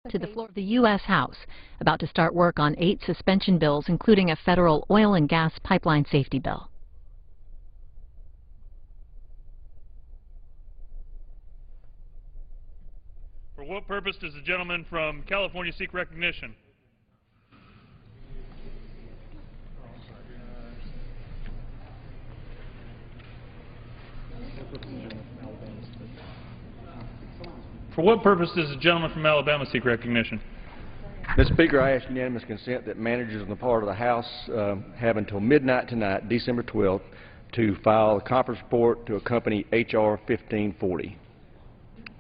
To the floor of the U.S. House, about to start work on 8 suspension bills, including a federal oil and gas pipeline safety bill. For what purpose does the gentleman from California seek recognition? For what purpose does the gentleman from Alabama seek recognition? Mr. Speaker, I ask unanimous consent that managers on the part of the House have until midnight tonight, December 12th, to file a conference report to accompany H.R. 1540.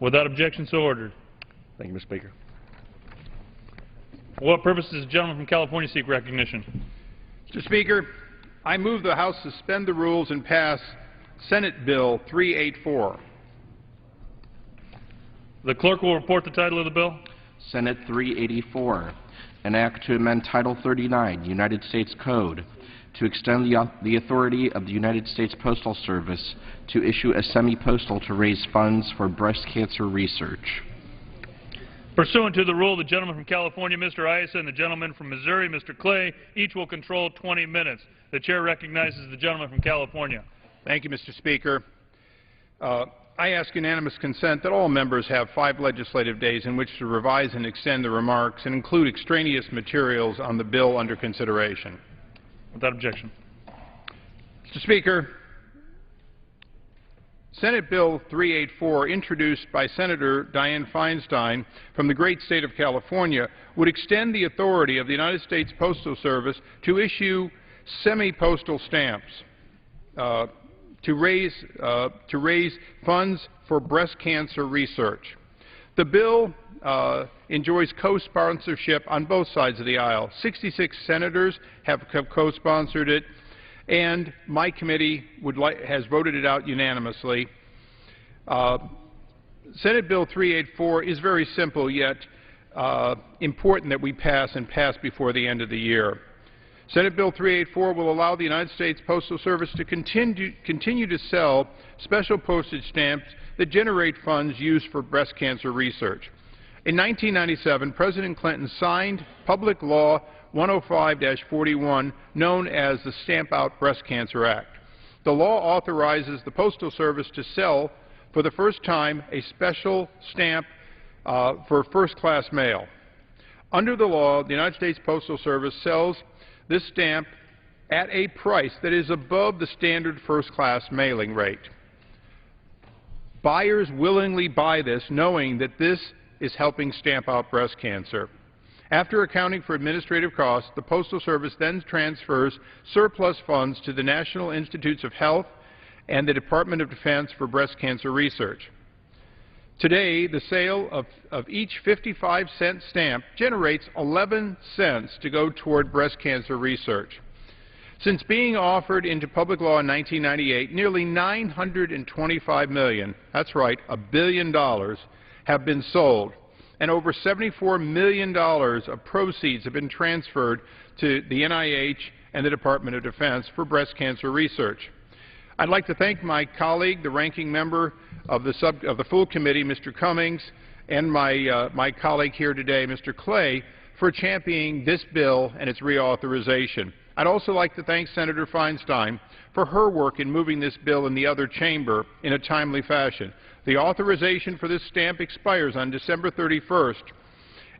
Without objection, so ordered. Thank you, Mr. Speaker. For what purpose does the gentleman from California seek recognition? Mr. Speaker, I move the House suspend the rules and pass Senate Bill 384. The clerk will report the title of the bill. Senate 384, an act to amend Title 39, United States Code, to extend the authority of the United States Postal Service to issue a semi-postal to raise funds for breast cancer research. Pursuant to the rule, the gentleman from California, Mr. Issa, and the gentleman from Missouri, Mr. Clay, each will control 20 minutes. The chair recognizes the gentleman from California. Thank you, Mr. Speaker. I ask unanimous consent that all members have 5 legislative days in which to revise and extend the remarks and include extraneous materials on the bill under consideration. Without objection. Mr. Speaker, Senate Bill 384, introduced by Senator Dianne Feinstein from the great state of California, would extend the authority of the United States Postal Service to issue semi-postal stamps to raise funds for breast cancer research. The bill enjoys co-sponsorship on both sides of the aisle. 66 senators have co-sponsored it, and my committee has voted it out unanimously. Senate Bill 384 is very simple, yet important that we pass before the end of the year. Senate Bill 384 will allow the United States Postal Service to continue to sell special postage stamps that generate funds used for breast cancer research. In 1997, President Clinton signed Public Law 105-41, known as the Stamp Out Breast Cancer Act. The law authorizes the Postal Service to sell, for the first time, a special stamp for first-class mail. Under the law, the United States Postal Service sells this stamp at a price that is above the standard first-class mailing rate. Buyers willingly buy this, knowing that this is helping stamp out breast cancer. After accounting for administrative costs, the Postal Service then transfers surplus funds to the National Institutes of Health and the Department of Defense for breast cancer research. Today, the sale of each 55-cent stamp generates 11 cents to go toward breast cancer research. Since being offered into public law in 1998, nearly $925 million, that's right, $1 billion, have been sold, and over $74 million of proceeds have been transferred to the NIH and the Department of Defense for breast cancer research. I'd like to thank my colleague, the ranking member of the full committee, Mr. Cummings, and my colleague here today, Mr. Clay, for championing this bill and its reauthorization. I'd also like to thank Senator Feinstein for her work in moving this bill in the other chamber in a timely fashion. The authorization for this stamp expires on December 31st.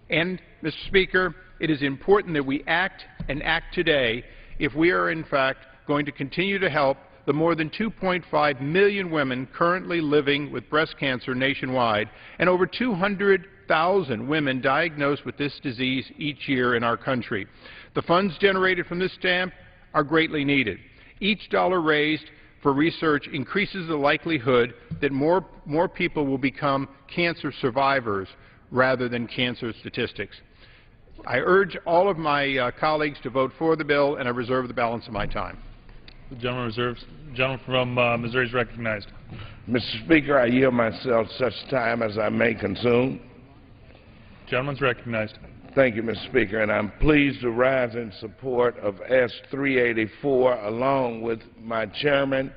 And, Mr. Speaker, it is important that we act and act today if we are, in fact, going to continue to help the more than 2.5 million women currently living with breast cancer nationwide, and over 200,000 women diagnosed with this disease each year in our country. The funds generated from this stamp are greatly needed. Each dollar raised for research increases the likelihood that more people will become cancer survivors rather than cancer statistics. I urge all of my colleagues to vote for the bill, and I reserve the balance of my time. The gentleman from Missouri is recognized. Mr. Speaker, I yield myself such time as I may consume. Gentleman's recognized. Thank you, Mr. Speaker, and I'm pleased to rise in support of S. 384 along with my chairman,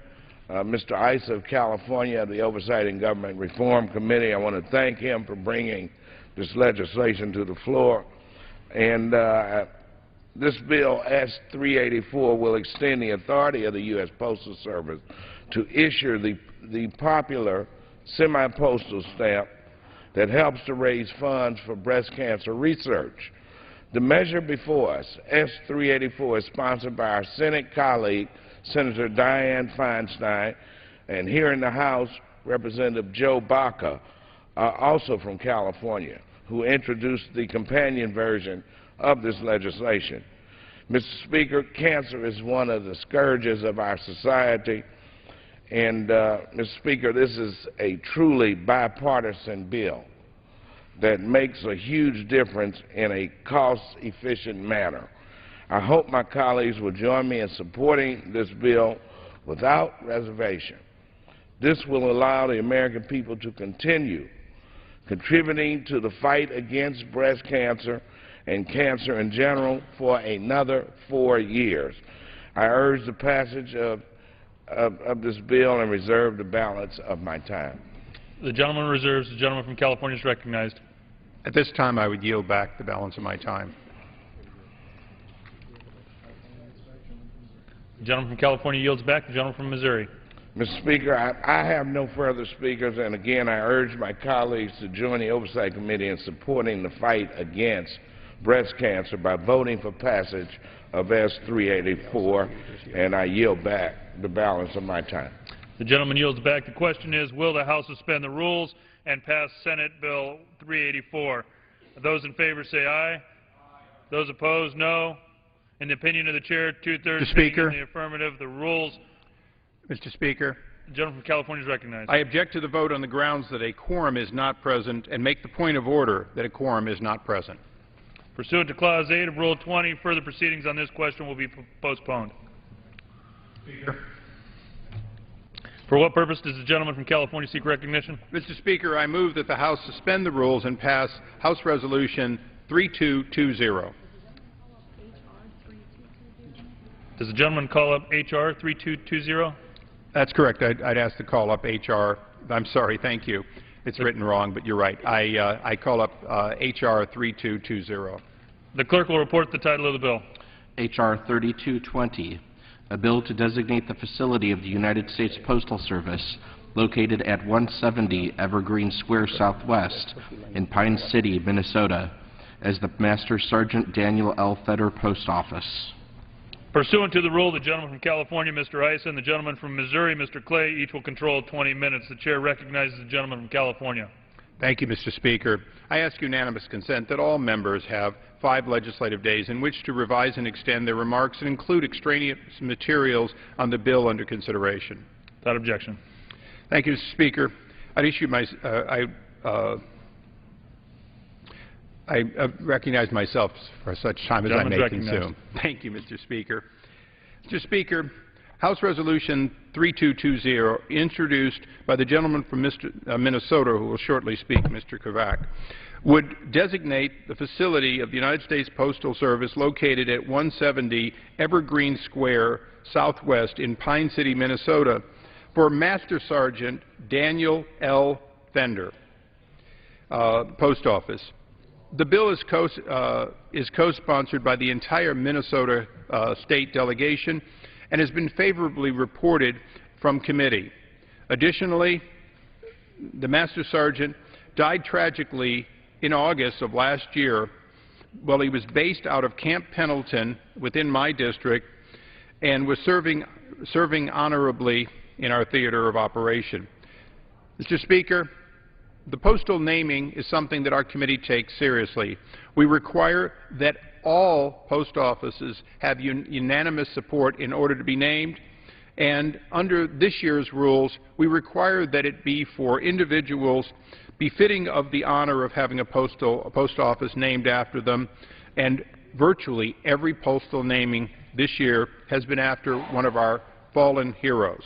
Mr. Issa of California of the Oversight and Government Reform Committee. I want to thank him for bringing this legislation to the floor. And this bill, S-384, will extend the authority of the U.S. Postal Service to issue the popular semi-postal stamp that helps to raise funds for breast cancer research. The measure before us, S-384, is sponsored by our Senate colleague, Senator Dianne Feinstein, and here in the House, Representative Joe Baca, also from California, who introduced the companion version of this legislation. Mr. Speaker, cancer is one of the scourges of our society, and, Mr. Speaker, this is a truly bipartisan bill that makes a huge difference in a cost-efficient manner. I hope my colleagues will join me in supporting this bill without reservation. This will allow the American people to continue contributing to the fight against breast cancer and cancer in general for another 4 years. I urge the passage of this bill and reserve the balance of my time. The gentleman reserves. The gentleman from California is recognized. At this time, I would yield back the balance of my time. The gentleman from California yields back. The gentleman from Missouri. Mr. Speaker, I have no further speakers, and again, I urge my colleagues to join the Oversight Committee in supporting the fight against breast cancer by voting for passage of S-384, and I yield back the balance of my time. The gentleman yields back. The question is, will the House suspend the rules and pass Senate Bill 384? Those in favor say aye. Aye. Those opposed, no. In the opinion of the chair, two-thirds being in the affirmative, the rules. Mr. Speaker, the gentleman from California is recognized. I object to the vote on the grounds that a quorum is not present and make the point of order that a quorum is not present. Pursuant to Clause 8 of Rule 20, further proceedings on this question will be postponed. Speaker. For what purpose does the gentleman from California seek recognition? Mr. Speaker, I move that the House suspend the rules and pass House Resolution 3220. Does the gentleman call up H.R. 3220? That's correct. I'd ask to call up H.R. I'm sorry, thank you. It's written wrong, but you're right. I call up H.R. 3220. The clerk will report the title of the bill. H.R. 3220, a bill to designate the facility of the United States Postal Service located at 170 Evergreen Square Southwest in Pine City, Minnesota, as the Master Sergeant Daniel L. Feder Post Office. Pursuant to the rule, the gentleman from California, Mr. Issa, and the gentleman from Missouri, Mr. Clay, each will control 20 minutes. The chair recognizes the gentleman from California. Thank you, Mr. Speaker. I ask unanimous consent that all members have 5 legislative days in which to revise and extend their remarks and include extraneous materials on the bill under consideration. Without objection. Thank you, Mr. Speaker. I recognize myself for such time as I may consume. Thank you, Mr. Speaker. Mr. Speaker, House Resolution 3220, introduced by the gentleman from Minnesota, who will shortly speak, Mr. Kovac, would designate the facility of the United States Postal Service located at 170 Evergreen Square Southwest in Pine City, Minnesota, for Master Sergeant Daniel L. Feder, Post Office. The bill is co-sponsored by the entire Minnesota state delegation and has been favorably reported from committee. Additionally, the Master Sergeant died tragically in August of last year while he was based out of Camp Pendleton within my district and was serving honorably in our theater of operation. Mr. Speaker, the postal naming is something that our committee takes seriously. We require that all post offices have unanimous support in order to be named, and under this year's rules, we require that it be for individuals befitting of the honor of having a post office named after them, and virtually every postal naming this year has been after one of our fallen heroes.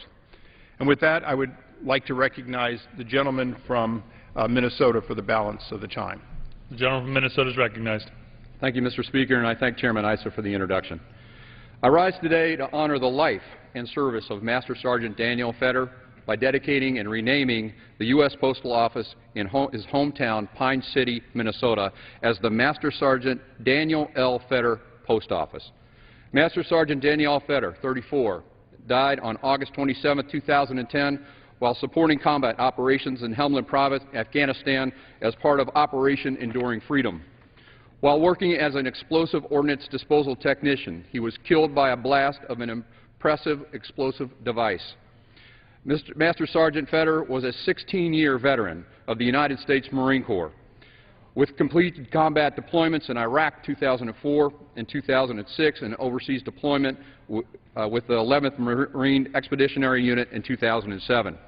And with that, I would like to recognize the gentleman from Minnesota for the balance of the time. The gentleman from Minnesota is recognized. Thank you, Mr. Speaker, and I thank Chairman Issa for the introduction. I rise today to honor the life and service of Master Sergeant Daniel Feder, by dedicating and renaming the U.S. Postal Office in his hometown, Pine City, Minnesota, as the Master Sergeant Daniel L. Fetter Post Office. Master Sergeant Daniel L. Fetter, 34, died on August 27, 2010, while supporting combat operations in Helmand Province, Afghanistan, as part of Operation Enduring Freedom. While working as an explosive ordnance disposal technician, he was killed by a blast of an impressive explosive device. Master Sergeant Fetter was a 16-year veteran of the United States Marine Corps. With completed combat deployments in Iraq 2004 and 2006 and overseas deployment with the 11th Marine Expeditionary Unit in 2007.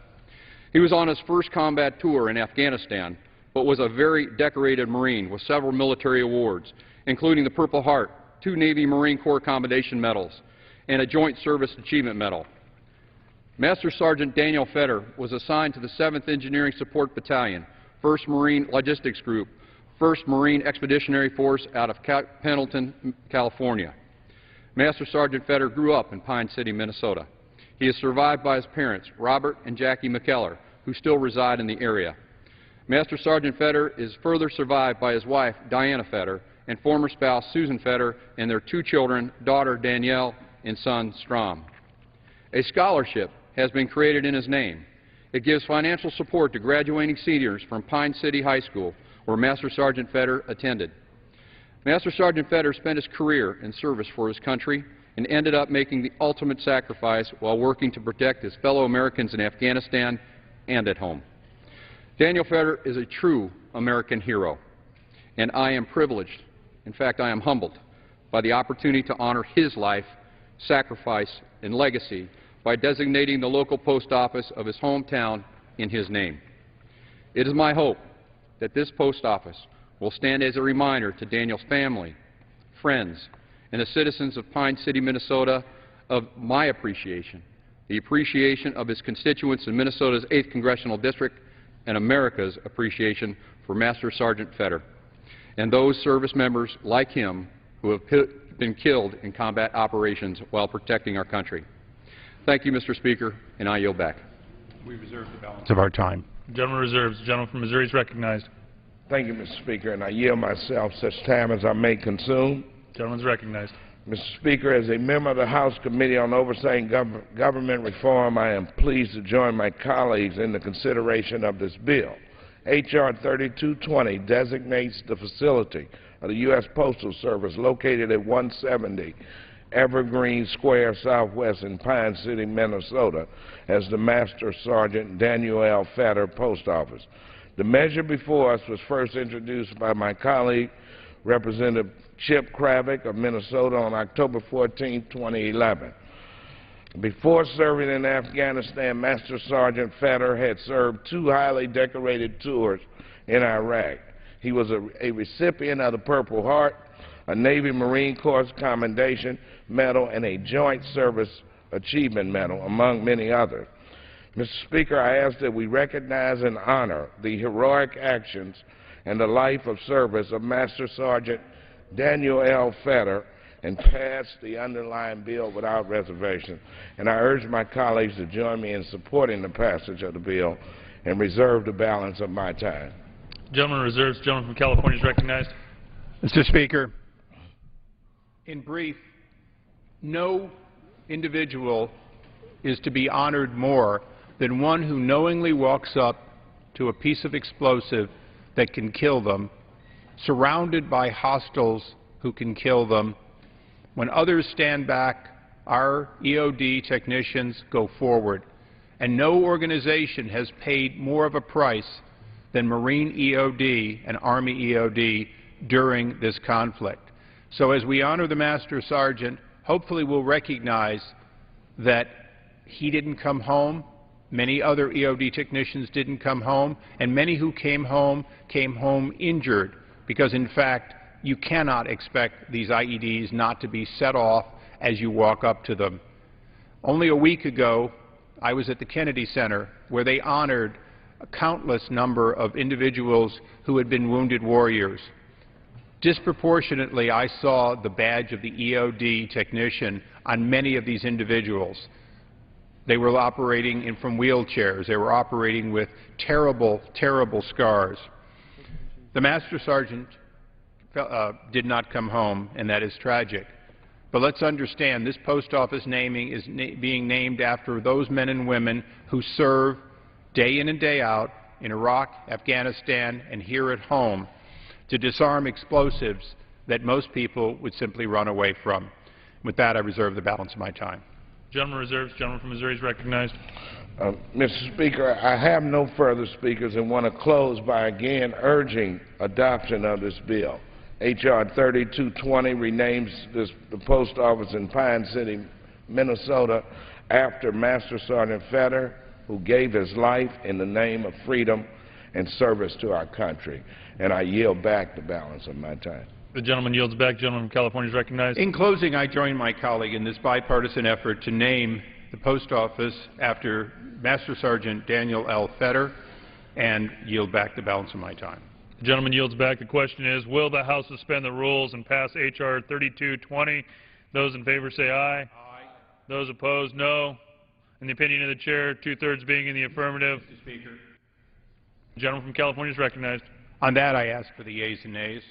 He was on his first combat tour in Afghanistan, but was a very decorated Marine with several military awards, including the Purple Heart, 2 Navy Marine Corps Commendation Medals, and a Joint Service Achievement Medal. Master Sergeant Daniel Fetter was assigned to the 7th Engineering Support Battalion, 1st Marine Logistics Group, 1st Marine Expeditionary Force out of Pendleton, California. Master Sergeant Fetter grew up in Pine City, Minnesota. He is survived by his parents, Robert and Jackie McKellar, who still reside in the area. Master Sergeant Fetter is further survived by his wife, Diana Fetter, and former spouse, Susan Fetter, and their 2 children, daughter Danielle and son Strom. A scholarship has been created in his name. It gives financial support to graduating seniors from Pine City High School, where Master Sergeant Fetter attended. Master Sergeant Fetter spent his career in service for his country and ended up making the ultimate sacrifice while working to protect his fellow Americans in Afghanistan and at home. Daniel Fetter is a true American hero, and I am privileged, in fact I am humbled, by the opportunity to honor his life, sacrifice, and legacy by designating the local post office of his hometown in his name. It is my hope that this post office will stand as a reminder to Daniel's family, friends, and the citizens of Pine City, Minnesota, of my appreciation, the appreciation of his constituents in Minnesota's 8th Congressional District, and America's appreciation for Master Sergeant Fetter and those service members like him who have been killed in combat operations while protecting our country. Thank you, Mr. Speaker, and I yield back. We reserve the balance of our time. The gentleman reserves. The gentleman from Missouri is recognized. Thank you, Mr. Speaker, and I yield myself such time as I may consume. The gentleman is recognized. Mr. Speaker, as a member of the House Committee on Oversight and Government Reform, I am pleased to join my colleagues in the consideration of this bill. H.R. 3220 designates the facility of the U.S. Postal Service located at 170 Evergreen Square Southwest in Pine City, Minnesota, as the Master Sergeant Daniel L. Fetter Post Office. The measure before us was first introduced by my colleague, Representative Chip Kravick of Minnesota, on October 14, 2011. Before serving in Afghanistan, Master Sergeant Fetter had served 2 highly decorated tours in Iraq. He was a recipient of the Purple Heart, a Navy Marine Corps Commendation Medal, and a Joint Service Achievement Medal, among many others. Mr. Speaker, I ask that we recognize and honor the heroic actions and the life of service of Master Sergeant Daniel L. Fetter and pass the underlying bill without reservation. And I urge my colleagues to join me in supporting the passage of the bill and reserve the balance of my time. Gentleman reserves. Gentleman from California is recognized. Mr. Speaker, in brief, no individual is to be honored more than one who knowingly walks up to a piece of explosive that can kill them, surrounded by hostiles who can kill them. When others stand back, our EOD technicians go forward. And no organization has paid more of a price than Marine EOD and Army EOD during this conflict. So as we honor the Master Sergeant, hopefully we'll recognize that he didn't come home, many other EOD technicians didn't come home, and many who came home injured, because in fact you cannot expect these IEDs not to be set off as you walk up to them. Only a week ago, I was at the Kennedy Center, where they honored a countless number of individuals who had been wounded warriors. Disproportionately, I saw the badge of the EOD technician on many of these individuals. They were operating from wheelchairs. They were operating with terrible, terrible scars. The Master Sergeant did not come home, and that is tragic. But let's understand, this post office naming is being named after those men and women who serve day in and day out in Iraq, Afghanistan, and here at home to disarm explosives that most people would simply run away from. With that, I reserve the balance of my time. Gentleman reserves. Gentleman from Missouri is recognized. Mr. Speaker, I have no further speakers and want to close by again urging adoption of this bill. H.R. 3220 renames the post office in Pine City, Minnesota, after Master Sergeant Fetter, who gave his life in the name of freedom and service to our country. And I yield back the balance of my time. The gentleman yields back. Gentleman from California is recognized. In closing, I join my colleague in this bipartisan effort to name the post office after Master Sergeant Daniel L. Fetter and yield back the balance of my time. The gentleman yields back. The question is, will the House suspend the rules and pass H.R. 3220? Those in favor say aye. Aye. Those opposed, no. In the opinion of the chair, two-thirds being in the affirmative. Mr. Speaker. The gentleman from California is recognized. On that, I ask for the yeas and nays.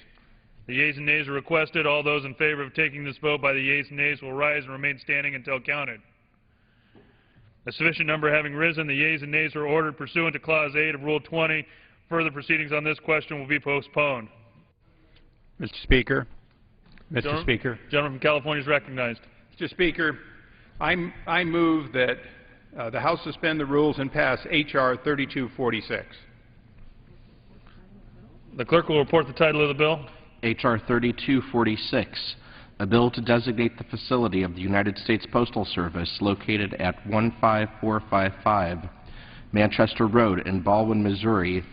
The yeas and nays are requested. All those in favor of taking this vote by the yeas and nays will rise and remain standing until counted. A sufficient number having risen, the yeas and nays are ordered pursuant to Clause 8 of Rule 20. Further proceedings on this question will be postponed. Mr. Speaker. Mr. Gentleman, Speaker. Gentleman from California is recognized. Mr. Speaker, I move that the House suspend the rules and pass H.R. 3246. The clerk will report the title of the bill. H.R. 3246, a bill to designate the facility of the United States Postal Service located at 15455 Manchester Road in Baldwin, Missouri,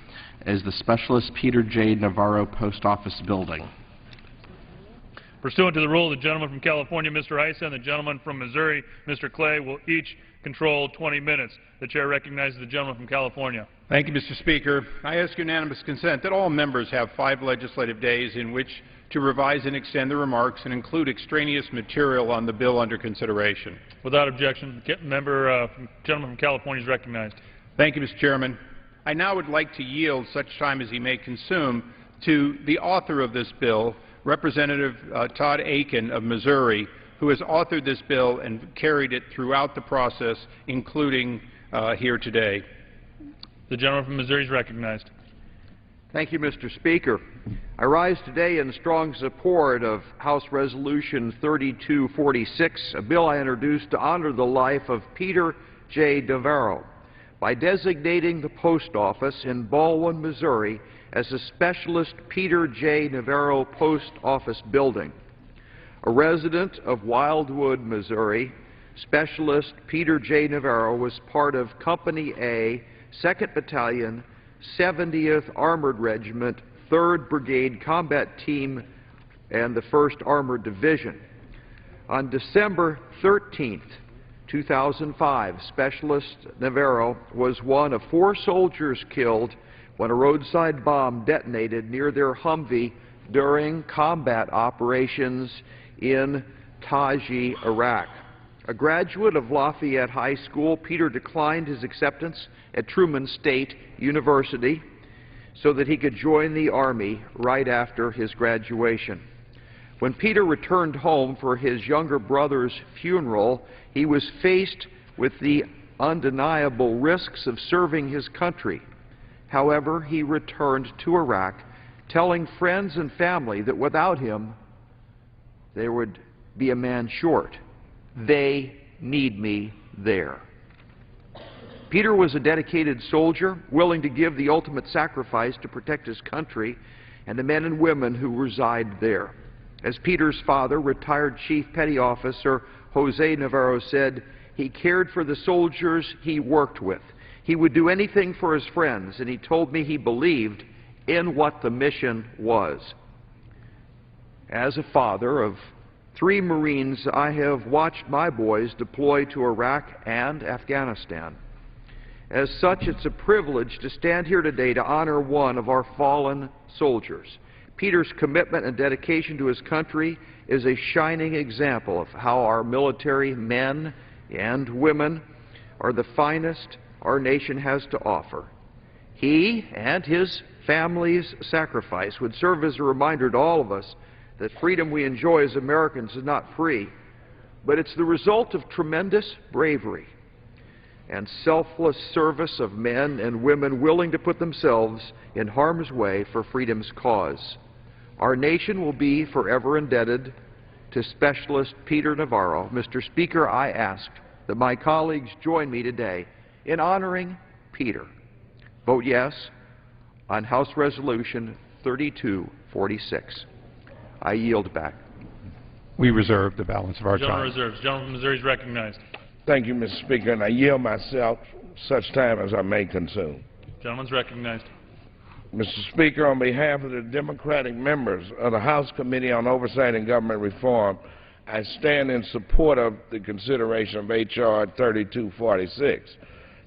as the Specialist Peter J. Navarro Post Office Building. Pursuant to the rule, the gentleman from California, Mr. Issa, and the gentleman from Missouri, Mr. Clay, will each control 20 minutes. The chair recognizes the gentleman from California. Thank you, Mr. Speaker. I ask unanimous consent that all members have 5 legislative days in which to revise and extend their remarks and include extraneous material on the bill under consideration. Without objection, the gentleman from California is recognized. Thank you, Mr. Chairman. I now would like to yield such time as he may consume to the author of this bill, Representative Todd Aiken of Missouri, who has authored this bill and carried it throughout the process, including here today. The gentleman from Missouri is recognized. Thank you, Mr. Speaker. I rise today in strong support of House Resolution 3246, a bill I introduced to honor the life of Peter J. Navarro by designating the post office in Baldwin, Missouri as the Specialist Peter J. Navarro Post Office Building. A resident of Wildwood, Missouri, Specialist Peter J. Navarro was part of Company A, 2nd Battalion, 70th Armored Regiment, 3rd Brigade Combat Team, and the 1st Armored Division. On December 13th, 2005, Specialist Navarro was one of 4 soldiers killed when a roadside bomb detonated near their Humvee during combat operations in Taji, Iraq. A graduate of Lafayette High School, Peter declined his acceptance at Truman State University so that he could join the Army right after his graduation. When Peter returned home for his younger brother's funeral, he was faced with the undeniable risks of serving his country. However, he returned to Iraq, telling friends and family that without him, there would be a man short. They need me there. Peter was a dedicated soldier, willing to give the ultimate sacrifice to protect his country and the men and women who reside there. As Peter's father, retired Chief Petty Officer Jose Navarro, said, he cared for the soldiers he worked with. He would do anything for his friends, and he told me he believed in what the mission was. As a father of 3 Marines, I have watched my boys deploy to Iraq and Afghanistan. As such, it's a privilege to stand here today to honor one of our fallen soldiers. Peter's commitment and dedication to his country is a shining example of how our military men and women are the finest our nation has to offer. He and his family's sacrifice would serve as a reminder to all of us that freedom we enjoy as Americans is not free, but it's the result of tremendous bravery and selfless service of men and women willing to put themselves in harm's way for freedom's cause. Our nation will be forever indebted to Specialist Peter Navarro. Mr. Speaker, I ask that my colleagues join me today in honoring Peter. Vote yes on House Resolution 3246. I yield back. We reserve the balance of our time. Gentleman reserves. Gentleman from Missouri is recognized. Thank you, Mr. Speaker, and I yield myself such time as I may consume. Gentleman's recognized. Mr. Speaker, on behalf of the Democratic members of the House Committee on Oversight and Government Reform, I stand in support of the consideration of H.R. 3246.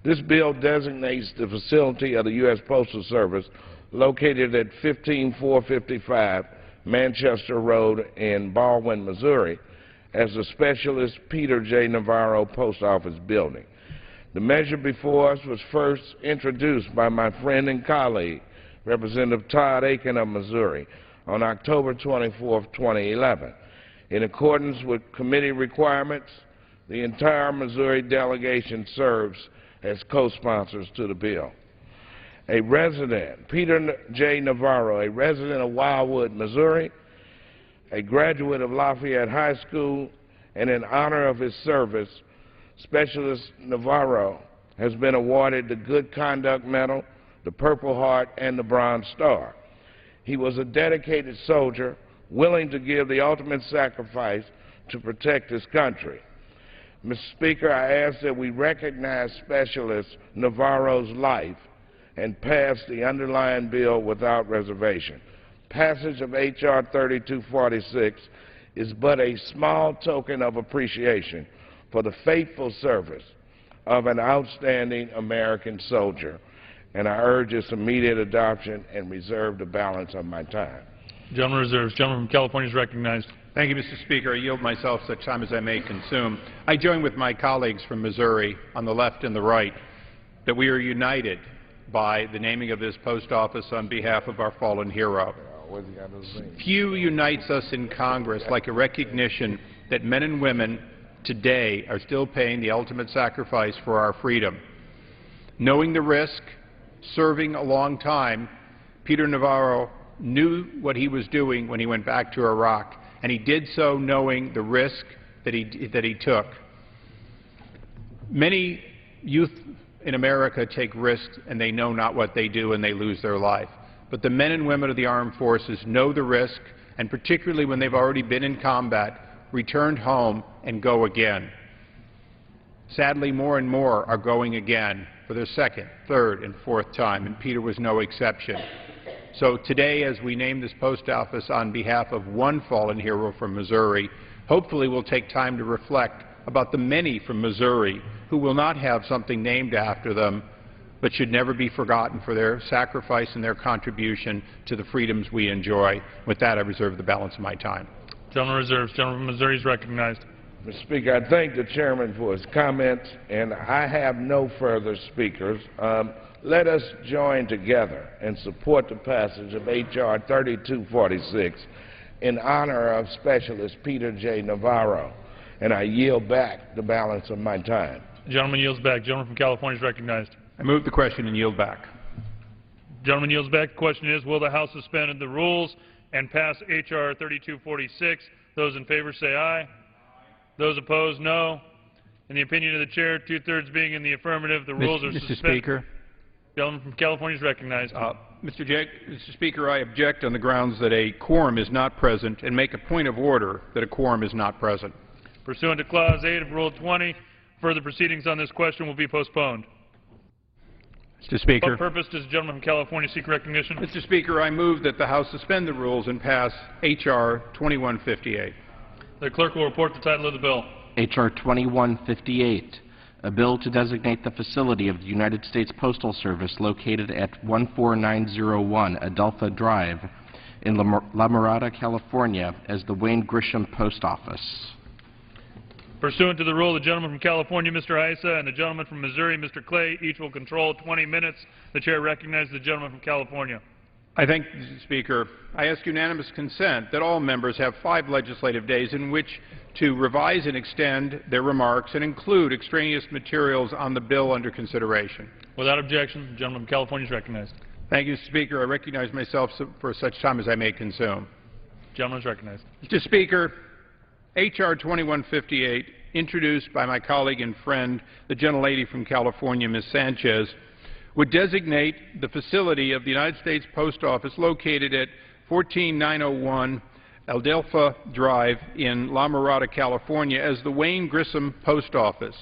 This bill designates the facility of the U.S. Postal Service located at 15455 Manchester Road in Baldwin, Missouri, as the Specialist Peter J. Navarro Post Office building. The measure before us was first introduced by my friend and colleague, Representative Todd Aiken of Missouri, on October 24, 2011. In accordance with committee requirements, the entire Missouri delegation serves as co-sponsors to the bill. A resident, Peter J. Navarro, a resident of Wildwood, Missouri, a graduate of Lafayette High School, and in honor of his service, Specialist Navarro has been awarded the Good Conduct Medal, the Purple Heart, and the Bronze Star. He was a dedicated soldier, willing to give the ultimate sacrifice to protect his country. Mr. Speaker, I ask that we recognize Specialist Navarro's life and pass the underlying bill without reservation. Passage of H.R. 3246 is but a small token of appreciation for the faithful service of an outstanding American soldier, and I urge its immediate adoption and reserve the balance of my time. Gentleman reserves. Gentleman from California is recognized. Thank you, Mr. Speaker. I yield myself such time as I may consume. I join with my colleagues from Missouri on the left and the right that we are united by the naming of this post office on behalf of our fallen hero. Few unites us in Congress like a recognition that men and women today are still paying the ultimate sacrifice for our freedom. Knowing the risk, serving a long time, Peter Navarro knew what he was doing when he went back to Iraq, and he did so knowing the risk that he took. Many youth in America take risks and they know not what they do and they lose their life. But the men and women of the armed forces know the risk, and particularly when they've already been in combat, returned home and go again. Sadly, more and more are going again for their second, third, and fourth time, and Peter was no exception. So today, as we name this post office on behalf of one fallen hero from Missouri, hopefully we'll take time to reflect about the many from Missouri who will not have something named after them, but should never be forgotten for their sacrifice and their contribution to the freedoms we enjoy. With that, I reserve the balance of my time. Gentleman reserves. Gentleman from Missouri is recognized. Mr. Speaker, I thank the chairman for his comments, and I have no further speakers. Let us join together and support the passage of H.R. 3246 in honor of Specialist Peter J. Navarro, and I yield back the balance of my time. The gentleman yields back. Gentleman from California is recognized. I move the question and yield back. Gentleman yields back. The question is, will the House suspend the rules and pass H.R. 3246? Those in favor say aye. Those opposed, no. In the opinion of the chair, two-thirds being in the affirmative, the rules are suspended. Mr. Speaker. Gentleman from California is recognized. Mr. Speaker, I object on the grounds that a quorum is not present and make a point of order that a quorum is not present. Pursuant to Clause 8 of Rule 20, further proceedings on this question will be postponed. Mr. Speaker. For what purpose does the gentleman from California seek recognition? Mr. Speaker, I move that the House suspend the rules and pass H.R. 2158. The clerk will report the title of the bill. H.R. 2158, a bill to designate the facility of the United States Postal Service located at 14901 Adelpha Drive in La Mirada, California, as the Wayne Grisham Post Office. Pursuant to the rule, the gentleman from California, Mr. Issa, and the gentleman from Missouri, Mr. Clay, each will control 20 minutes. The chair recognizes the gentleman from California. I thank the Speaker. I ask unanimous consent that all members have 5 legislative days in which to revise and extend their remarks and include extraneous materials on the bill under consideration. Without objection, the gentleman from California is recognized. Thank you, Mr. Speaker. I recognize myself for such time as I may consume. The gentleman is recognized. Mr. Speaker, H.R. 2158, introduced by my colleague and friend, the gentlelady from California, Ms. Sanchez, would designate the facility of the United States Post Office located at 14901 Adelpha Drive in La Mirada, California, as the Wayne Grisham Post Office.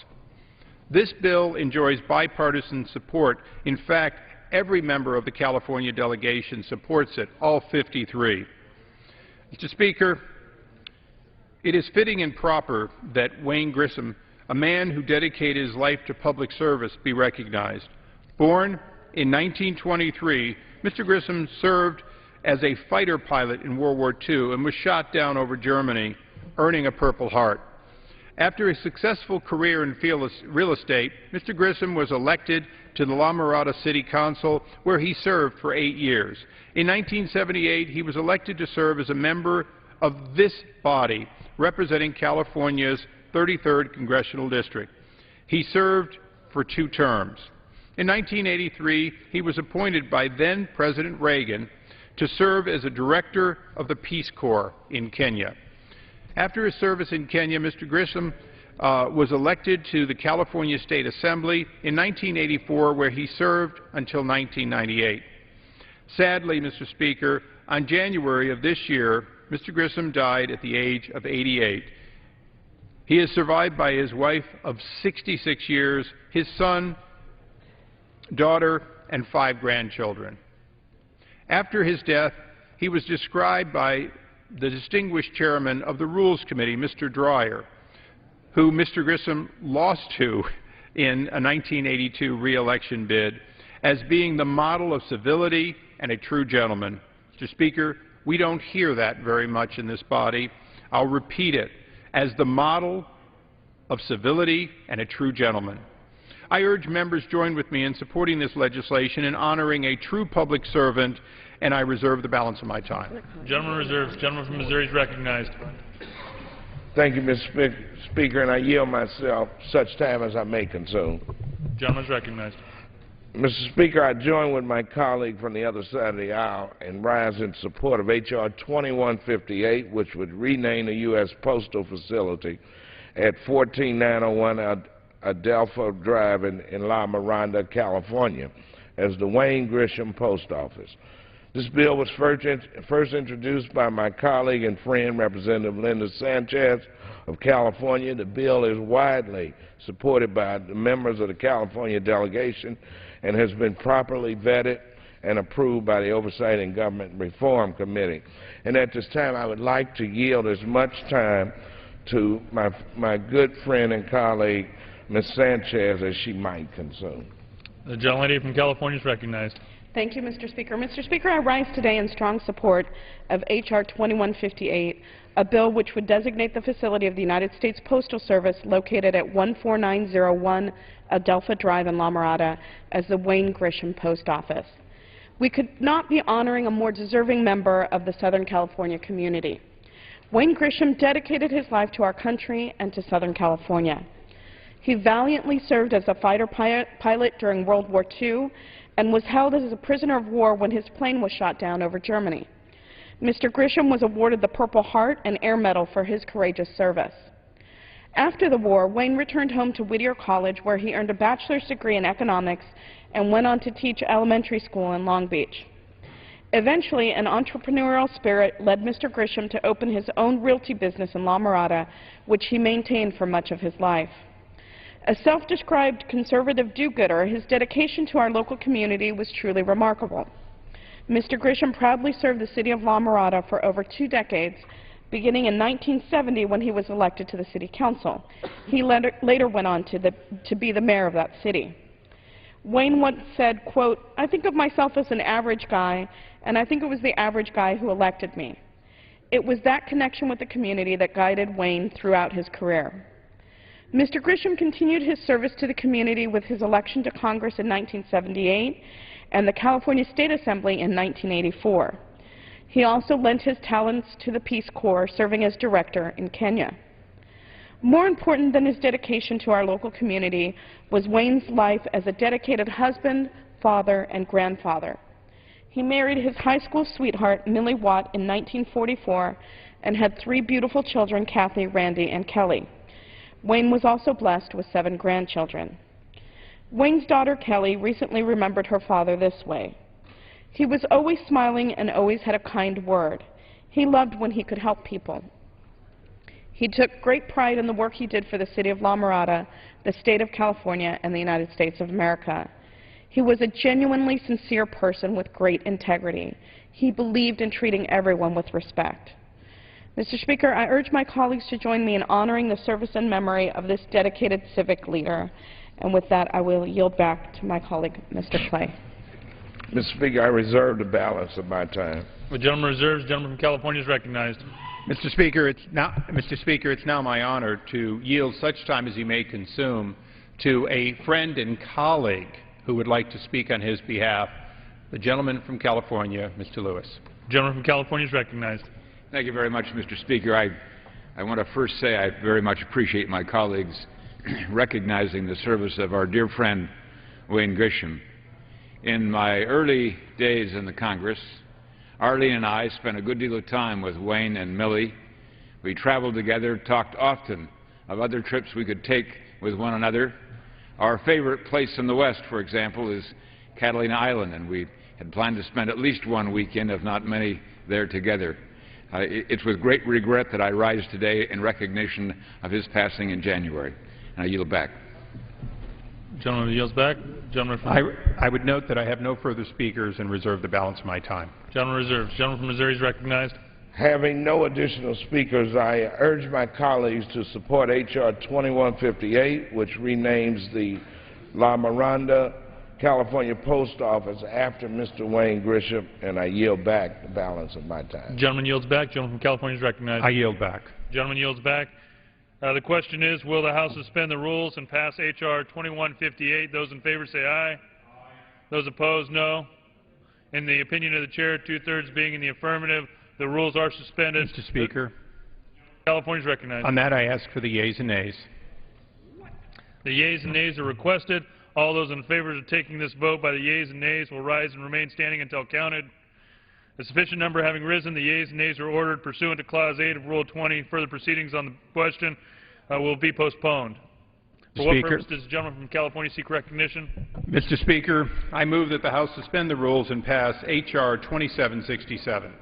This bill enjoys bipartisan support. In fact, every member of the California delegation supports it, all 53. Mr. Speaker, it is fitting and proper that Wayne Grisham, a man who dedicated his life to public service, be recognized. Born in 1923, Mr. Grisham served as a fighter pilot in World War II and was shot down over Germany, earning a Purple Heart. After a successful career in real estate, Mr. Grisham was elected to the La Mirada City Council, where he served for 8 years. In 1978, he was elected to serve as a member of this body, representing California's 33rd Congressional District. He served for 2 terms. In 1983, he was appointed by then-President Reagan to serve as a director of the Peace Corps in Kenya. After his service in Kenya, Mr. Grisham was elected to the California State Assembly in 1984, where he served until 1998. Sadly, Mr. Speaker, on January of this year, Mr. Grisham died at the age of 88. He is survived by his wife of 66 years, his son, daughter, and 5 grandchildren. After his death, he was described by the distinguished chairman of the Rules Committee, Mr. Dreyer, who Mr. Grisham lost to in a 1982 re-election bid, as being the model of civility and a true gentleman. Mr. Speaker, we don't hear that very much in this body. I'll repeat it, as the model of civility and a true gentleman. I urge members join with me in supporting this legislation and honoring a true public servant, and I reserve the balance of my time. Gentleman reserves. Gentleman from Missouri is recognized. Thank you, Mr. Speaker, and I yield myself such time as I may consume. Gentleman is recognized. Mr. Speaker, I join with my colleague from the other side of the aisle and rise in support of H.R. 2158, which would rename the U.S. Postal Facility at 14901 Adelpha Drive in La Mirada, California, as the Wayne Grisham Post Office. This bill was first introduced by my colleague and friend, Representative Linda Sanchez of California. The bill is widely supported by the members of the California delegation and has been properly vetted and approved by the Oversight and Government Reform Committee. And at this time, I would like to yield as much time to my good friend and colleague, Ms. Sanchez, as she might consume. The gentlelady from California is recognized. Thank you, Mr. Speaker. Mr. Speaker, I rise today in strong support of H.R. 2158, a bill which would designate the facility of the United States Postal Service located at 14901 Adelpha Drive in La Mirada as the Wayne Grisham Post Office. We could not be honoring a more deserving member of the Southern California community. Wayne Grisham dedicated his life to our country and to Southern California. He valiantly served as a fighter pilot during World War II and was held as a prisoner of war when his plane was shot down over Germany. Mr. Grisham was awarded the Purple Heart and Air Medal for his courageous service. After the war, Wayne returned home to Whittier College, where he earned a bachelor's degree in economics and went on to teach elementary school in Long Beach. Eventually, an entrepreneurial spirit led Mr. Grisham to open his own realty business in La Mirada, which he maintained for much of his life. A self-described conservative do-gooder, his dedication to our local community was truly remarkable. Mr. Grisham proudly served the city of La Mirada for over 2 decades, beginning in 1970 when he was elected to the city council. He later went on to be the mayor of that city. Wayne once said, quote, "I think of myself as an average guy, and I think it was the average guy who elected me." It was that connection with the community that guided Wayne throughout his career. Mr. Grisham continued his service to the community with his election to Congress in 1978 and the California State Assembly in 1984. He also lent his talents to the Peace Corps, serving as director in Kenya. More important than his dedication to our local community was Wayne's life as a dedicated husband, father, and grandfather. He married his high school sweetheart, Millie Watt, in 1944 and had 3 beautiful children, Kathy, Randy, and Kelly. Wayne was also blessed with 7 grandchildren. Wayne's daughter, Kelly, recently remembered her father this way. He was always smiling and always had a kind word. He loved when he could help people. He took great pride in the work he did for the city of La Mirada, the state of California, and the United States of America. He was a genuinely sincere person with great integrity. He believed in treating everyone with respect. Mr. Speaker, I urge my colleagues to join me in honoring the service and memory of this dedicated civic leader. And with that, I will yield back to my colleague, Mr. Clay. Mr. Speaker, I reserve the balance of my time. The gentleman reserves. The gentleman from California is recognized. Mr. Speaker, it's now my honor to yield such time as he may consume to a friend and colleague who would like to speak on his behalf, the gentleman from California, Mr. Lewis. The gentleman from California is recognized. Thank you very much, Mr. Speaker. I want to first say I very much appreciate my colleagues recognizing the service of our dear friend, Wayne Grisham. In my early days in the Congress, Arlene and I spent a good deal of time with Wayne and Millie. We traveled together, talked often of other trips we could take with one another. Our favorite place in the West, for example, is Catalina Island, and we had planned to spend at least one weekend, if not many, there together. It's with great regret that I rise today in recognition of his passing in January. And I yield back. Gentleman yields back. Gentleman from I would note that I have no further speakers and reserve the balance of my time. Gentleman reserves. Gentleman from Missouri is recognized. Having no additional speakers, I urge my colleagues to support H.R. 2158, which renames the La Miranda, California Post Office after Mr. Wayne Grisham, and I yield back the balance of my time. Gentleman yields back. Gentleman from California is recognized. I yield back. Gentleman yields back. The question is, will the House suspend the rules and pass H.R. 2158? Those in favor say aye. Aye. Those opposed, no. In the opinion of the chair, 2/3 being in the affirmative, the rules are suspended. Mr. Speaker. California is recognized. On that, I ask for the yeas and nays. The yeas and nays are requested. All those in favor of taking this vote by the yeas and nays will rise and remain standing until counted. A sufficient number having risen, the yeas and nays are ordered pursuant to Clause 8 of Rule 20. Further proceedings on the question will be postponed. For what purpose does the gentleman from California seek recognition? Mr. Speaker, I move that the House suspend the rules and pass H.R. 2767.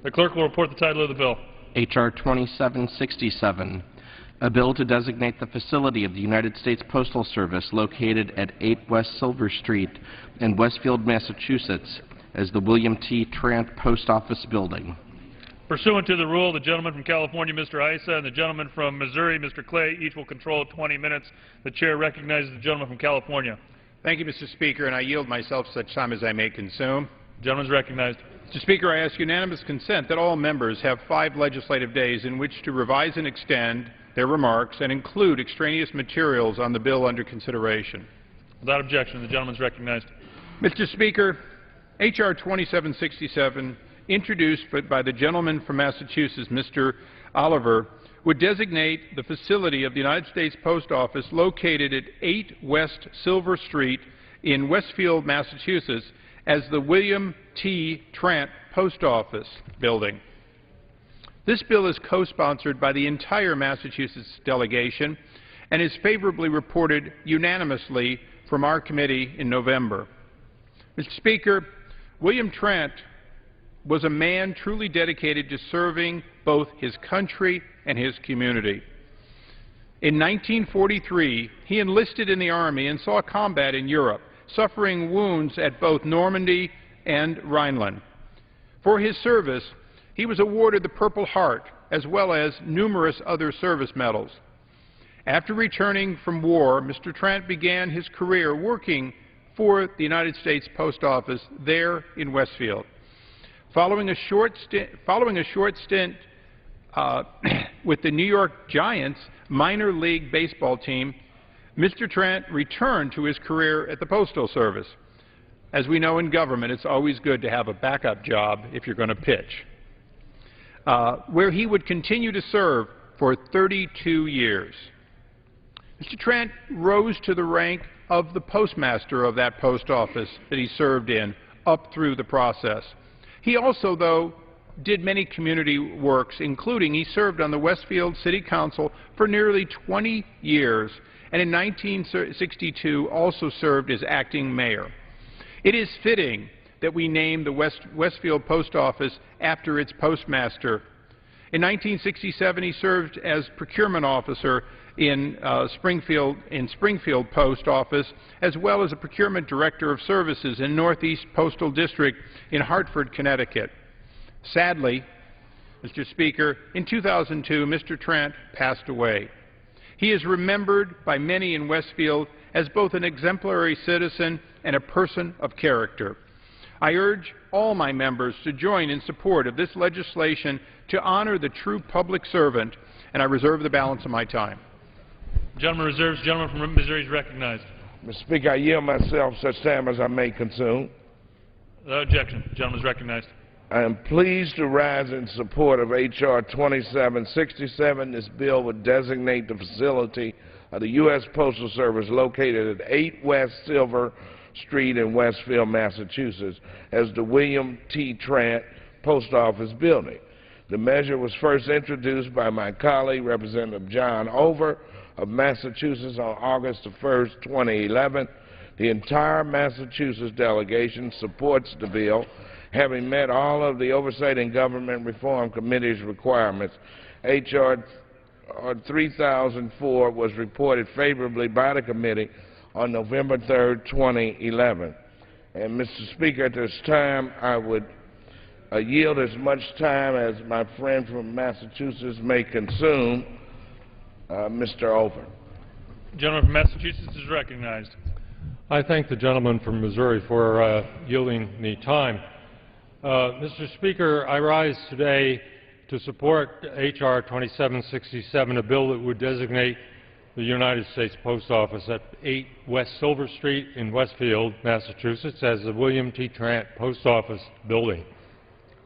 The clerk will report the title of the bill. H.R. 2767, a bill to designate the facility of the United States Postal Service located at 8 West Silver Street in Westfield, Massachusetts, as the William T. Trant Post Office Building. Pursuant to the rule, the gentleman from California, Mr. Issa, and the gentleman from Missouri, Mr. Clay, each will control 20 minutes. The chair recognizes the gentleman from California. Thank you, Mr. Speaker, and I yield myself such time as I may consume. The gentleman is recognized. Mr. Speaker, I ask unanimous consent that all members have 5 legislative days in which to revise and extend their remarks and include extraneous materials on the bill under consideration. Without objection, the gentleman is recognized. Mr. Speaker, H.R. 2767, introduced by the gentleman from Massachusetts, Mr. Oliver, would designate the facility of the United States Post Office located at 8 West Silver Street in Westfield, Massachusetts, as the William T. Trant Post Office Building. This bill is co-sponsored by the entire Massachusetts delegation and is favorably reported unanimously from our committee in November. Mr. Speaker, William Trant was a man truly dedicated to serving both his country and his community. In 1943, he enlisted in the Army and saw combat in Europe, suffering wounds at both Normandy and Rhineland. For his service, he was awarded the Purple Heart, as well as numerous other service medals. After returning from war, Mr. Trant began his career working for the United States Post Office there in Westfield. Following a short stint with the New York Giants minor league baseball team, Mr. Trant returned to his career at the Postal Service. As we know in government, it's always good to have a backup job if you're going to pitch, where he would continue to serve for 32 years. Mr. Trant rose to the rank of the postmaster of that post office that he served in up through the process. He also, though, did many community works, including he served on the Westfield City Council for nearly 20 years, and in 1962 also served as acting mayor. It is fitting that we name the Westfield Post Office after its postmaster. In 1967, he served as procurement officer in Springfield Post Office, as well as a procurement director of services in Northeast Postal District in Hartford, Connecticut. Sadly, Mr. Speaker, in 2002, Mr. Trant passed away. He is remembered by many in Westfield as both an exemplary citizen and a person of character. I urge all my members to join in support of this legislation to honor the true public servant, and I reserve the balance of my time. Gentleman reserves. Gentleman from Missouri is recognized. Mr. Speaker, I yield myself such time as I may consume. Without objection. Gentleman is recognized. I am pleased to rise in support of H.R. 2767. This bill would designate the facility of the U.S. Postal Service located at 8 West Silver Street in Westfield, Massachusetts, as the William T. Trant Post Office Building. The measure was first introduced by my colleague, Representative John Over of Massachusetts, on August 1, 2011. The entire Massachusetts delegation supports the bill, having met all of the Oversight and Government Reform Committee's requirements. H.R. 3004 was reported favorably by the committee on November 3, 2011. And, Mr. Speaker, at this time, I would yield as much time as my friend from Massachusetts may consume. Mr. Over. Gentleman from Massachusetts is recognized. I thank the gentleman from Missouri for yielding me time. Mr. Speaker, I rise today to support H.R. 2767, a bill that would designate the United States Post Office at 8 West Silver Street in Westfield, Massachusetts, as the William T. Trant Post Office Building.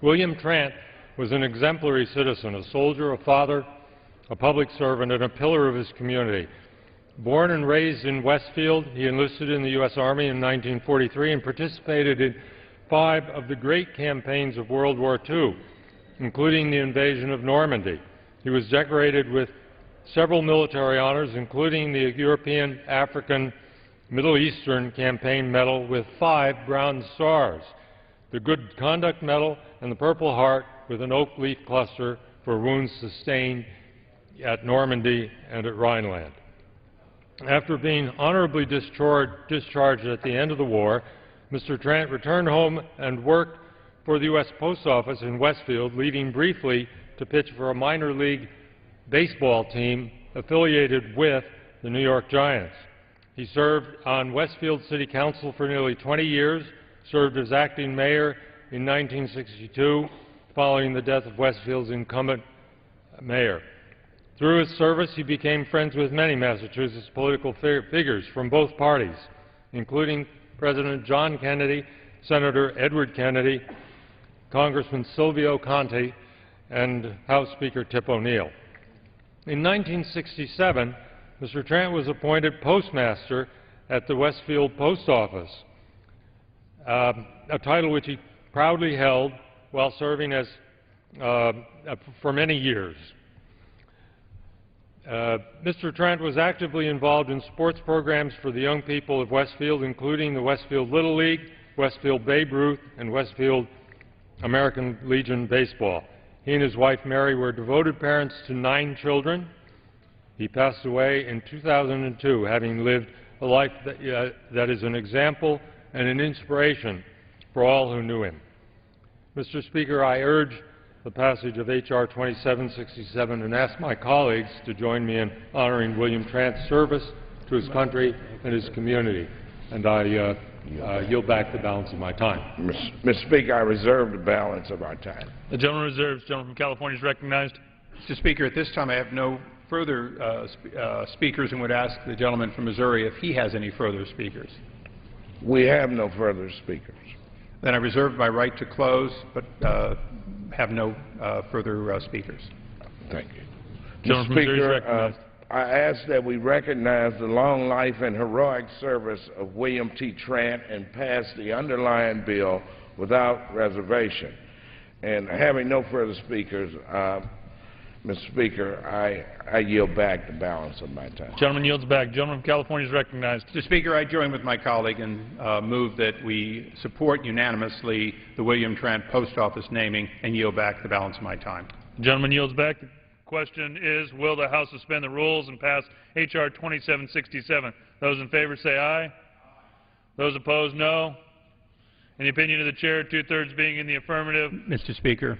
William Trant was an exemplary citizen, a soldier, a father, a public servant, and a pillar of his community. Born and raised in Westfield, he enlisted in the U.S. Army in 1943 and participated in 5 of the great campaigns of World War II, including the invasion of Normandy. He was decorated with several military honors, including the European, African, Middle Eastern Campaign Medal with 5 Bronze Stars, the Good Conduct Medal, and the Purple Heart with an oak leaf cluster for wounds sustained at Normandy and at Rhineland. After being honorably discharged at the end of the war, Mr. Trant returned home and worked for the U.S. Post Office in Westfield, leaving briefly to pitch for a minor league baseball team affiliated with the New York Giants. He served on Westfield City Council for nearly 20 years, served as acting mayor in 1962, following the death of Westfield's incumbent mayor. Through his service, he became friends with many Massachusetts political figures from both parties, including President John Kennedy, Senator Edward Kennedy, Congressman Silvio Conte, and House Speaker Tip O'Neill. In 1967, Mr. Trant was appointed postmaster at the Westfield Post Office, a title which he proudly held while serving as for many years. Mr. Trant was actively involved in sports programs for the young people of Westfield, including the Westfield Little League, Westfield Babe Ruth, and Westfield American Legion Baseball. He and his wife Mary were devoted parents to 9 children. He passed away in 2002, having lived a life that is an example and an inspiration for all who knew him. Mr. Speaker, I urge the passage of H.R. 2767 and ask my colleagues to join me in honoring William Trant's service to his country and his community. And I yield back the balance of my time. Mr. Speaker, I reserve the balance of our time. The gentleman reserves. Gentleman from California is recognized. Mr. Speaker, at this time I have no further speakers and would ask the gentleman from Missouri if he has any further speakers. We have no further speakers. Then I reserve my right to close, but have no further speakers. Thank you. Gentleman from Missouri is recognized. I ask that we recognize the long life and heroic service of William T. Trant and pass the underlying bill without reservation. And having no further speakers, Mr. Speaker, I yield back the balance of my time. Gentleman yields back. Gentleman from California is recognized. Mr. Speaker, I join with my colleague and move that we support unanimously the William Trant Post Office naming and yield back the balance of my time. Gentleman yields back. The question is, will the House suspend the rules and pass H.R. 2767? Those in favor say aye. Those opposed, no. In the opinion of the chair, two-thirds being in the affirmative. Mr. Speaker.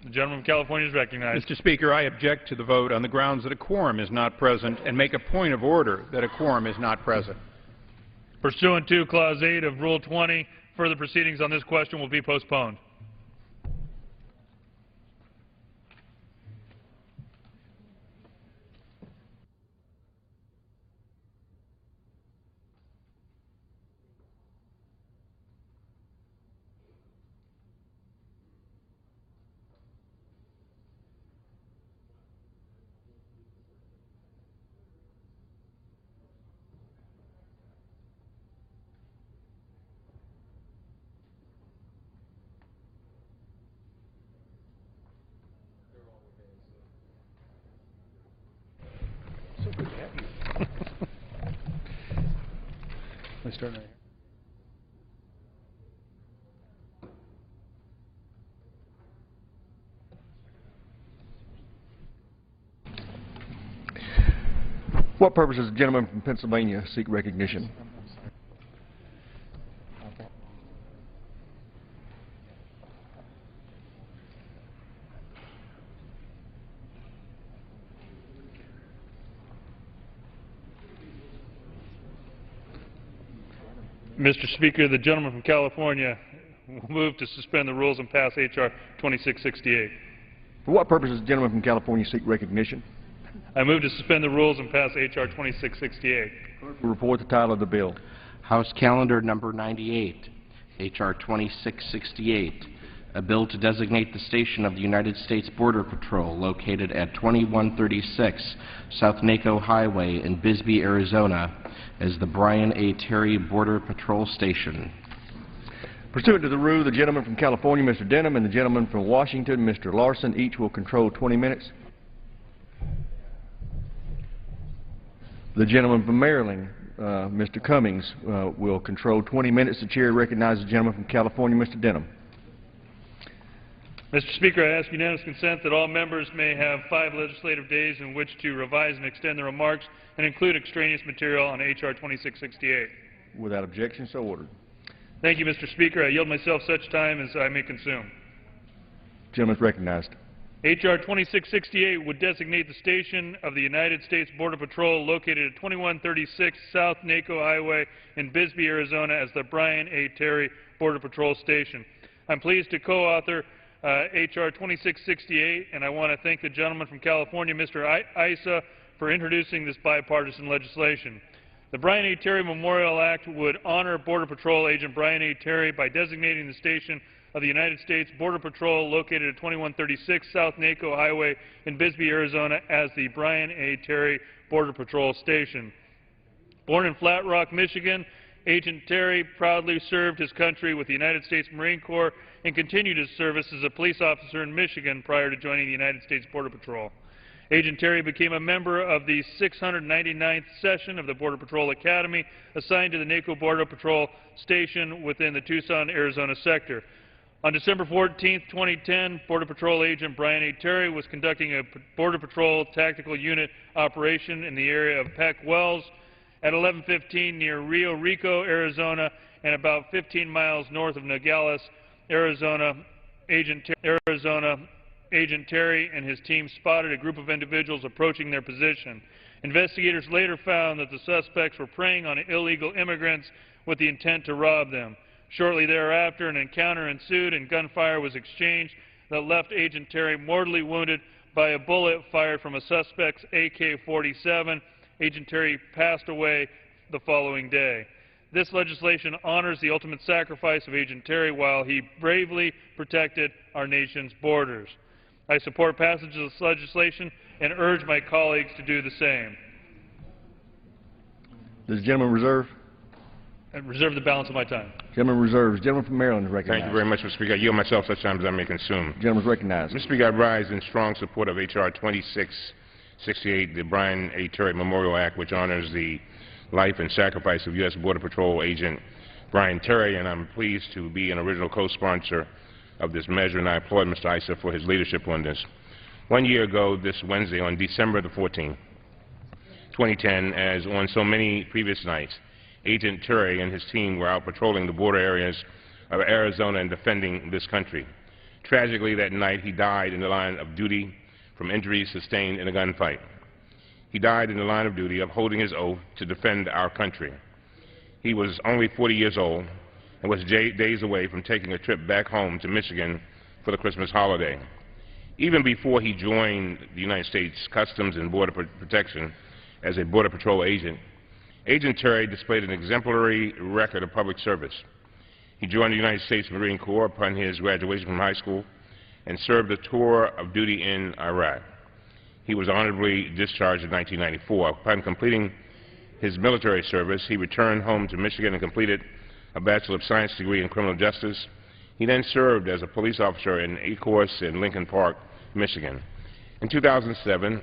The gentleman from California is recognized. Mr. Speaker, I object to the vote on the grounds that a quorum is not present and make a point of order that a quorum is not present. Pursuant to Clause 8 of Rule 20, further proceedings on this question will be postponed. Let's start right here. What purpose does the gentleman from Pennsylvania seek recognition? Mr. Speaker, the gentleman from California will move to suspend the rules and pass H.R. 2668. For what purpose does the gentleman from California seek recognition? I move to suspend the rules and pass H.R. 2668. Clerk will report the title of the bill. House Calendar Number 98, H.R. 2668, a bill to designate the station of the United States Border Patrol located at 2136 South Naco Highway in Bisbee, Arizona, as the Brian A. Terry Border Patrol Station. Pursuant to the rule, the gentleman from California, Mr. Denham, and the gentleman from Washington, Mr. Larson, each will control 20 minutes. The gentleman from Maryland, Mr. Cummings, will control 20 minutes. The chair recognizes the gentleman from California, Mr. Denham. Mr. Speaker, I ask unanimous consent that all members may have 5 legislative days in which to revise and extend their remarks and include extraneous material on H.R. 2668. Without objection, so ordered. Thank you, Mr. Speaker. I yield myself such time as I may consume. Gentleman is recognized. H.R. 2668 would designate the station of the United States Border Patrol located at 2136 South Naco Highway in Bisbee, Arizona as the Brian A. Terry Border Patrol Station. I'm pleased to co-author H.R. 2668, and I want to thank the gentleman from California, Mr. Issa, for introducing this bipartisan legislation. The Brian A. Terry Memorial Act would honor Border Patrol Agent Brian A. Terry by designating the station of the United States Border Patrol located at 2136 South Naco Highway in Bisbee, Arizona as the Brian A. Terry Border Patrol Station. Born in Flat Rock, Michigan, Agent Terry proudly served his country with the United States Marine Corps and continued his service as a police officer in Michigan prior to joining the United States Border Patrol. Agent Terry became a member of the 699th session of the Border Patrol Academy, assigned to the Naco Border Patrol Station within the Tucson, Arizona sector. On December 14, 2010, Border Patrol Agent Brian A. Terry was conducting a Border Patrol Tactical Unit operation in the area of Peck Wells at 11:15 near Rio Rico, Arizona, and about 15 miles north of Nogales, Arizona. Agent Terry and his team spotted a group of individuals approaching their position. Investigators later found that the suspects were preying on illegal immigrants with the intent to rob them. Shortly thereafter, an encounter ensued and gunfire was exchanged that left Agent Terry mortally wounded by a bullet fired from a suspect's AK-47. Agent Terry passed away the following day. This legislation honors the ultimate sacrifice of Agent Terry while he bravely protected our nation's borders. I support passage of this legislation and urge my colleagues to do the same. Does the gentleman reserve? And reserve the balance of my time. Gentleman reserves. Gentleman from Maryland is recognized. Thank you very much, Mr. Speaker. I yield myself such time as I may consume. Gentleman is recognized. Mr. Speaker, I rise in strong support of H.R. 2668, the Brian A. Terry Memorial Act, which honors the life and sacrifice of U.S. Border Patrol agent Brian Terry, and I'm pleased to be an original co-sponsor of this measure, and I applaud Mr. Issa for his leadership on this. 1 year ago, this Wednesday, on December the 14th, 2010, as on so many previous nights, Agent Terry and his team were out patrolling the border areas of Arizona and defending this country. Tragically, that night, he died in the line of duty from injuries sustained in a gunfight. He died in the line of duty, upholding his oath to defend our country. He was only 40 years old and was days away from taking a trip back home to Michigan for the Christmas holiday. Even before he joined the United States Customs and Border Protection as a Border Patrol agent, Agent Terry displayed an exemplary record of public service. He joined the United States Marine Corps upon his graduation from high school and served a tour of duty in Iraq. He was honorably discharged in 1994. Upon completing his military service, he returned home to Michigan and completed a Bachelor of Science degree in criminal justice. He then served as a police officer in A Course in Lincoln Park, Michigan. In 2007,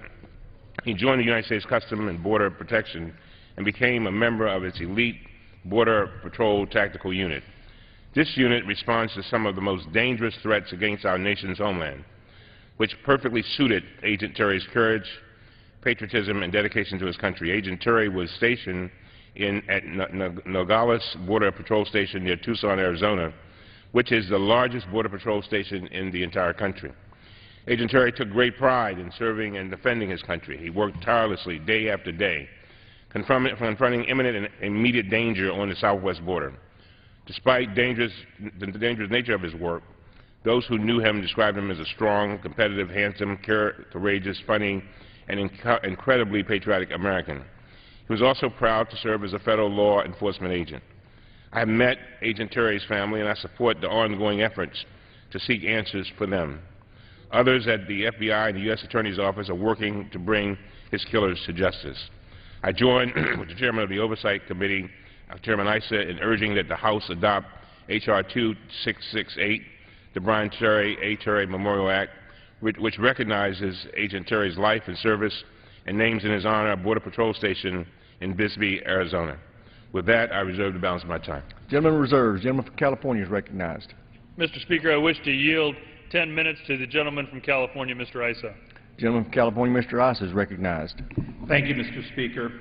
he joined the United States Customs and Border Protection and became a member of its elite Border Patrol Tactical Unit. This unit responds to some of the most dangerous threats against our nation's homeland, which perfectly suited Agent Terry's courage, patriotism, and dedication to his country. Agent Terry was stationed at Nogales Border Patrol Station near Tucson, Arizona, which is the largest Border Patrol station in the entire country. Agent Terry took great pride in serving and defending his country. He worked tirelessly day after day, confronting imminent and immediate danger on the southwest border. Despite the dangerous nature of his work, those who knew him described him as a strong, competitive, handsome, courageous, funny, and incredibly patriotic American. He was also proud to serve as a federal law enforcement agent. I have met Agent Terry's family, and I support the ongoing efforts to seek answers for them. Others at the FBI and the U.S. Attorney's Office are working to bring his killers to justice. I join with the chairman of the Oversight Committee, Chairman Issa, in urging that the House adopt H.R. 2668, the Brian A. Terry Memorial Act, which recognizes Agent Terry's life and service and names in his honor a Border Patrol station in Bisbee, Arizona. With that, I reserve the balance of my time. Gentleman reserves. Gentleman from California is recognized. Mr. Speaker, I wish to yield 10 minutes to the gentleman from California, Mr. Issa. Gentleman from California, Mr. Issa, is recognized. Thank you, Mr. Speaker.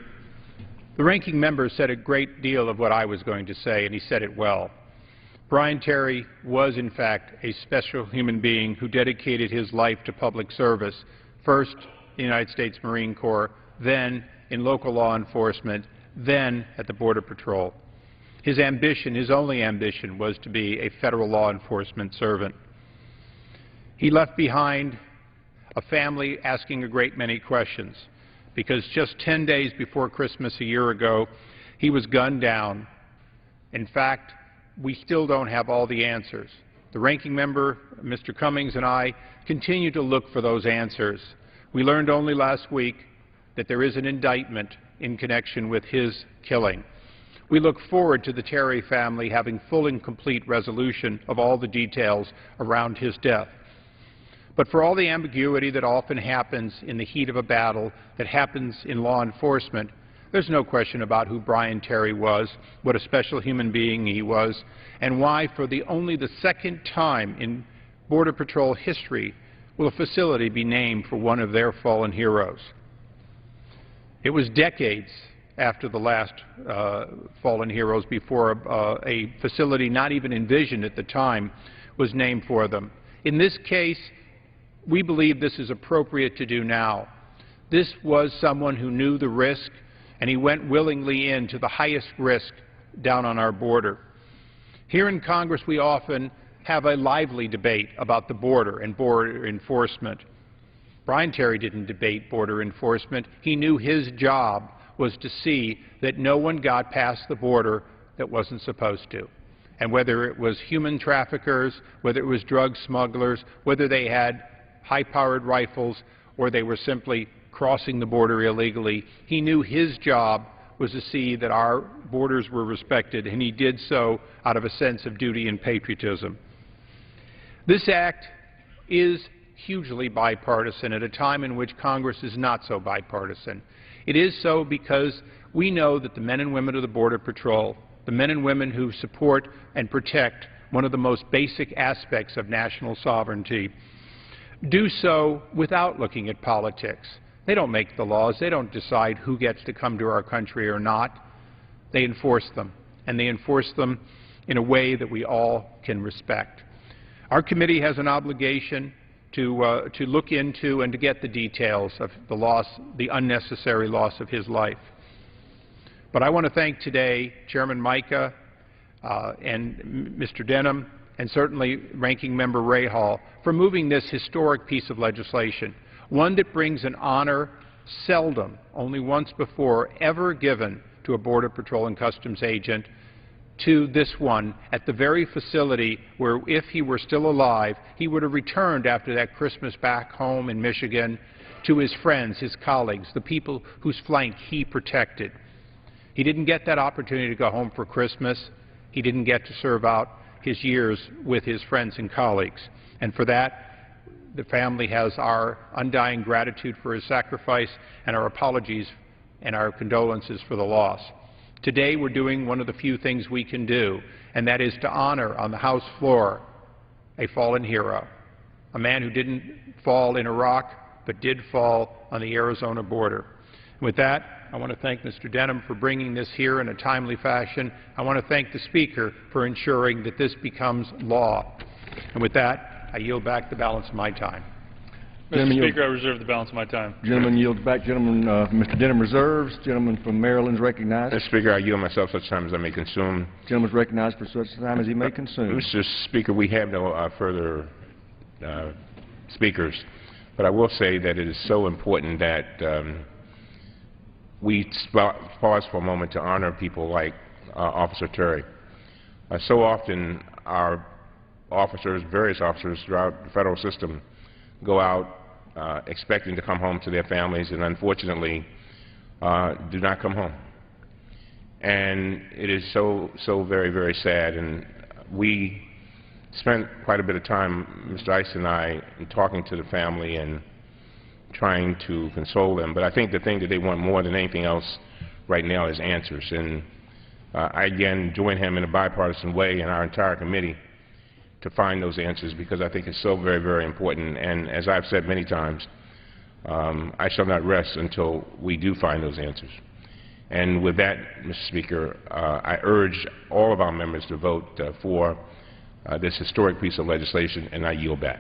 The ranking member said a great deal of what I was going to say, and he said it well. Brian Terry was, in fact, a special human being who dedicated his life to public service, first in the United States Marine Corps, then in local law enforcement, then at the Border Patrol. His ambition, his only ambition, was to be a federal law enforcement servant. He left behind a family asking a great many questions, because just 10 days before Christmas a year ago, he was gunned down. In fact, we still don't have all the answers. The ranking member, Mr. Cummings, and I continue to look for those answers. We learned only last week that there is an indictment in connection with his killing. We look forward to the Terry family having full and complete resolution of all the details around his death. But for all the ambiguity that often happens in the heat of a battle, that happens in law enforcement, there's no question about who Brian Terry was, what a special human being he was, and why, for only the second time in Border Patrol history, will a facility be named for one of their fallen heroes. It was decades after the last fallen heroes before a facility not even envisioned at the time was named for them. In this case, we believe this is appropriate to do now. This was someone who knew the risk, and he went willingly into the highest risk down on our border. Here in Congress, we often have a lively debate about the border and border enforcement. Brian Terry didn't debate border enforcement. He knew his job was to see that no one got past the border that wasn't supposed to. And whether it was human traffickers, whether it was drug smugglers, whether they had high-powered rifles, or they were simply crossing the border illegally, he knew his job was to see that our borders were respected, and he did so out of a sense of duty and patriotism. This act is hugely bipartisan at a time in which Congress is not so bipartisan. It is so because we know that the men and women of the Border Patrol, the men and women who support and protect one of the most basic aspects of national sovereignty, do so without looking at politics. They don't make the laws. They don't decide who gets to come to our country or not. They enforce them, and they enforce them in a way that we all can respect. Our committee has an obligation to look into and to get the details of the loss, the unnecessary loss of his life. But I want to thank today Chairman Mica and Mr. Denham, and certainly Ranking Member Rahal, for moving this historic piece of legislation, one that brings an honor seldom, only once before, ever given to a Border Patrol and Customs agent, to this one at the very facility where, if he were still alive, he would have returned after that Christmas back home in Michigan to his friends, his colleagues, the people whose flank he protected. He didn't get that opportunity to go home for Christmas. He didn't get to serve out his years with his friends and colleagues. And for that, the family has our undying gratitude for his sacrifice and our apologies and our condolences for the loss. Today we're doing one of the few things we can do, and that is to honor on the House floor a fallen hero, a man who didn't fall in Iraq but did fall on the Arizona border. And with that, I want to thank Mr. Denham for bringing this here in a timely fashion. I want to thank the Speaker for ensuring that this becomes law. And with that, I yield back the balance of my time. Mr. Speaker, I reserve the balance of my time. Gentleman yields back. Gentleman, Mr. Denham reserves. Gentleman from Maryland is recognized. Mr. Speaker, I yield myself such time as I may consume. Gentleman is recognized for such time as he may consume. Mr. Speaker, we have no further speakers, but I will say that it is so important that we pause for a moment to honor people like Officer Terry. So often our officers, various officers throughout the federal system, go out expecting to come home to their families and unfortunately do not come home. And it is so very, very sad. And we spent quite a bit of time, Mr. Ice and I, in talking to the family and trying to console them. But I think the thing that they want more than anything else right now is answers. And I again join him in a bipartisan way and our entire committee to find those answers, because I think it's so very, very important. And as I've said many times, I shall not rest until we do find those answers. And with that, Mr. Speaker, I urge all of our members to vote for this historic piece of legislation, and I yield back.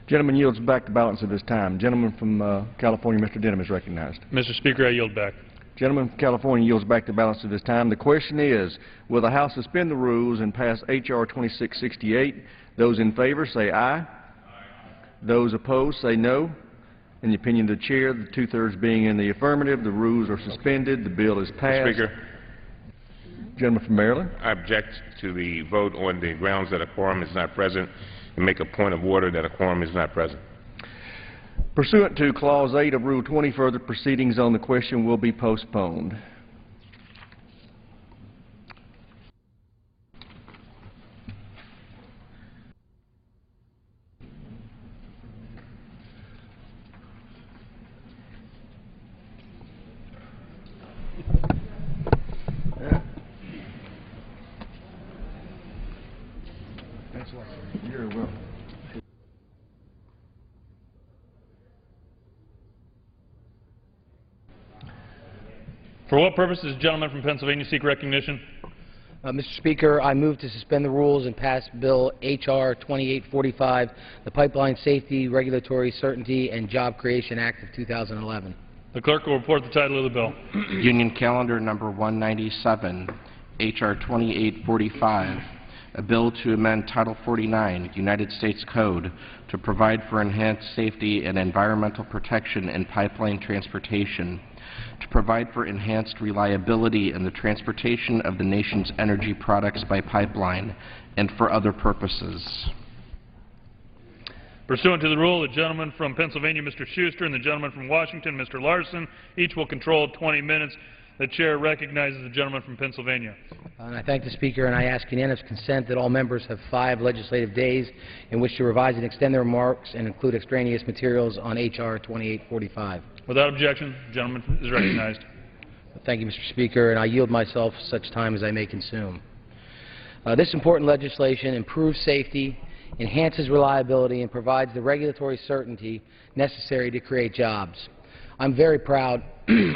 Gentleman yields back the balance of his time. Gentleman from California, Mr. Denham, is recognized. Mr. Speaker, I yield back. Gentleman from California yields back the balance of his time. The question is, will the House suspend the rules and pass H.R. 2668? Those in favor say aye. Aye. Those opposed say no. In the opinion of the Chair, the two-thirds being in the affirmative, the rules are suspended. The bill is passed. Mr. Speaker. Gentleman from Maryland. I object to the vote on the grounds that a quorum is not present, and make a point of order that a quorum is not present. Pursuant to Clause 8 of Rule 20, further proceedings on the question will be postponed. You're welcome. For what purpose does the gentleman from Pennsylvania seek recognition? Mr. Speaker, I move to suspend the rules and pass Bill H.R. 2845, the Pipeline Safety, Regulatory Certainty, and Job Creation Act of 2011. The clerk will report the title of the bill. Union Calendar Number 197, H.R. 2845, a bill to amend Title 49, United States Code, to provide for enhanced safety and environmental protection in pipeline transportation, to provide for enhanced reliability in the transportation of the nation's energy products by pipeline, and for other purposes. Pursuant to the rule, the gentleman from Pennsylvania, Mr. Schuster, and the gentleman from Washington, Mr. Larson, each will control 20 minutes. The chair recognizes the gentleman from Pennsylvania. And I thank the Speaker, and I ask unanimous consent that all members have 5 legislative days in which to revise and extend their remarks and include extraneous materials on H.R. 2845. Without objection, the gentleman is recognized. Thank you, Mr. Speaker, and I yield myself such time as I may consume. This important legislation improves safety, enhances reliability, and provides the regulatory certainty necessary to create jobs. I'm very proud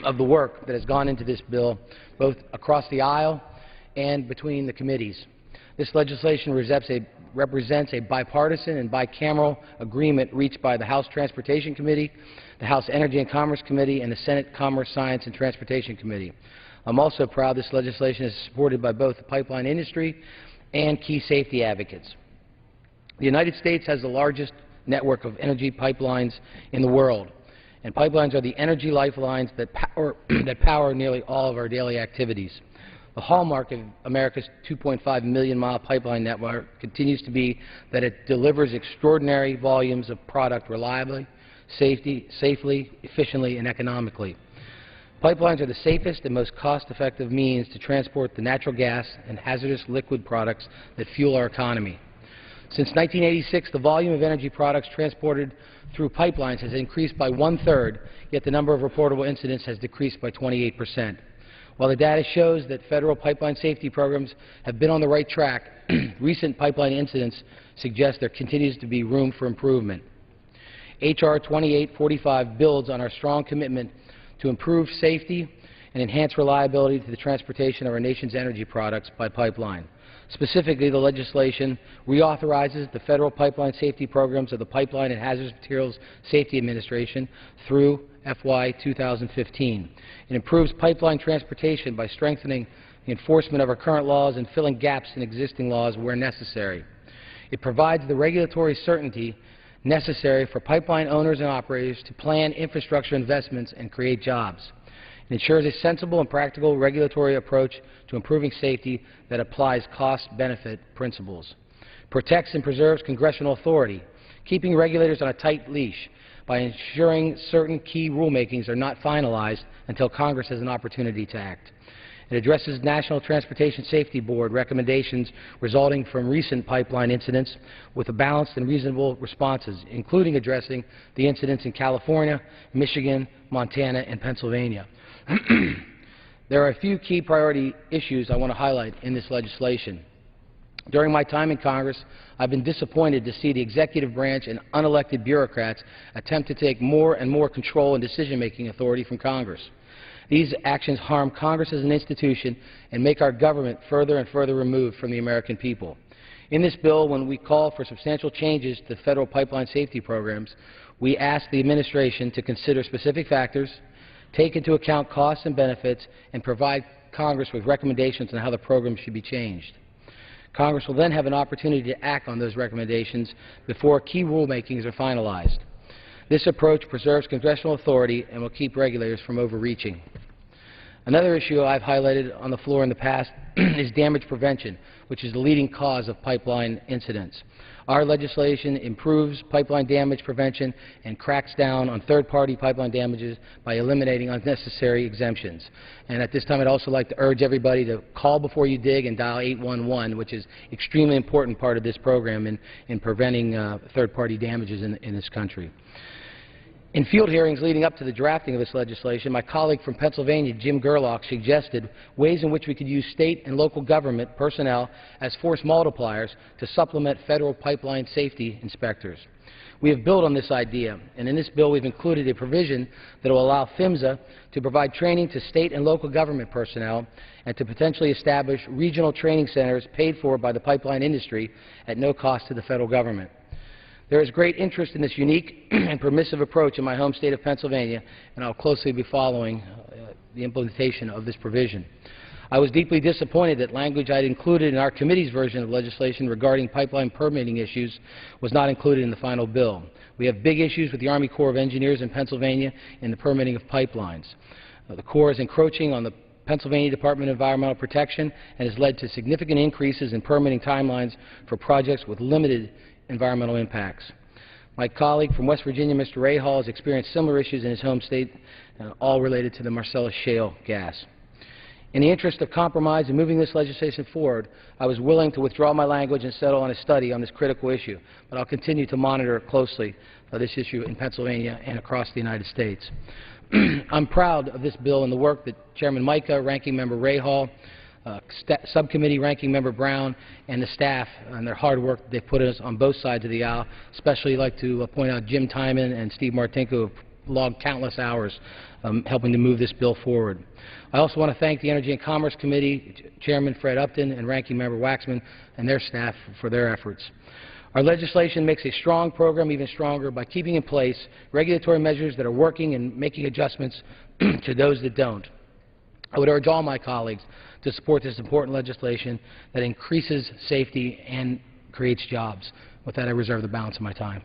of the work that has gone into this bill, both across the aisle and between the committees. This legislation represents a bipartisan and bicameral agreement reached by the House Transportation Committee, the House Energy and Commerce Committee, and the Senate Commerce, Science, and Transportation Committee. I'm also proud this legislation is supported by both the pipeline industry and key safety advocates. The United States has the largest network of energy pipelines in the world, and pipelines are the energy lifelines that power nearly all of our daily activities. The hallmark of America's 2.5 million-mile pipeline network continues to be that it delivers extraordinary volumes of product reliably, safely, efficiently, and economically. Pipelines are the safest and most cost-effective means to transport the natural gas and hazardous liquid products that fuel our economy. Since 1986, the volume of energy products transported through pipelines has increased by 1/3, yet the number of reportable incidents has decreased by 28%. While the data shows that federal pipeline safety programs have been on the right track, recent pipeline incidents suggest there continues to be room for improvement. H.R. 2845 builds on our strong commitment to improve safety and enhance reliability to the transportation of our nation's energy products by pipeline. Specifically, the legislation reauthorizes the federal pipeline safety programs of the Pipeline and Hazardous Materials Safety Administration through FY 2015. It improves pipeline transportation by strengthening the enforcement of our current laws and filling gaps in existing laws where necessary. It provides the regulatory certainty necessary for pipeline owners and operators to plan infrastructure investments and create jobs. It ensures a sensible and practical regulatory approach to improving safety that applies cost-benefit principles. Protects and preserves congressional authority, keeping regulators on a tight leash by ensuring certain key rulemakings are not finalized until Congress has an opportunity to act. It addresses National Transportation Safety Board recommendations resulting from recent pipeline incidents with a balanced and reasonable responses, including addressing the incidents in California, Michigan, Montana, and Pennsylvania. There are a few key priority issues I want to highlight in this legislation. During my time in Congress, I've been disappointed to see the executive branch and unelected bureaucrats attempt to take more and more control and decision-making authority from Congress. These actions harm Congress as an institution and make our government further and further removed from the American people. In this bill, when we call for substantial changes to federal pipeline safety programs, we ask the administration to consider specific factors, take into account costs and benefits, and provide Congress with recommendations on how the program should be changed. Congress will then have an opportunity to act on those recommendations before key rulemakings are finalized. This approach preserves congressional authority and will keep regulators from overreaching. Another issue I've highlighted on the floor in the past is damage prevention, which is the leading cause of pipeline incidents. Our legislation improves pipeline damage prevention and cracks down on third-party pipeline damages by eliminating unnecessary exemptions. And at this time, I'd also like to urge everybody to call before you dig and dial 811, which is an extremely important part of this program in preventing third-party damages in this country. In field hearings leading up to the drafting of this legislation, my colleague from Pennsylvania, Jim Gerlach, suggested ways in which we could use state and local government personnel as force multipliers to supplement federal pipeline safety inspectors. We have built on this idea, and in this bill we've included a provision that will allow PHMSA to provide training to state and local government personnel and to potentially establish regional training centers paid for by the pipeline industry at no cost to the federal government. There is great interest in this unique and permissive approach in my home state of Pennsylvania, and I'll closely be following the implementation of this provision. I was deeply disappointed that language I had included in our committee's version of legislation regarding pipeline permitting issues was not included in the final bill. We have big issues with the Army Corps of Engineers in Pennsylvania in the permitting of pipelines. The Corps is encroaching on the Pennsylvania Department of Environmental Protection and has led to significant increases in permitting timelines for projects with limited environmental impacts. My colleague from West Virginia, Mr. Rahal, has experienced similar issues in his home state, all related to the Marcellus shale gas. In the interest of compromise and moving this legislation forward, I was willing to withdraw my language and settle on a study on this critical issue, but I'll continue to monitor closely this issue in Pennsylvania and across the United States. I'm proud of this bill and the work that Chairman Mica, Ranking Member Rahal, Subcommittee Ranking Member Brown, and the staff and their hard work they've put us on both sides of the aisle. Especially like to point out Jim Timon and Steve Martinko, who have logged countless hours helping to move this bill forward. I also want to thank the Energy and Commerce Committee, Chairman Fred Upton and Ranking Member Waxman and their staff for their efforts. Our legislation makes a strong program even stronger by keeping in place regulatory measures that are working and making adjustments to those that don't. I would urge all my colleagues to support this important legislation that increases safety and creates jobs. With that, I reserve the balance of my time.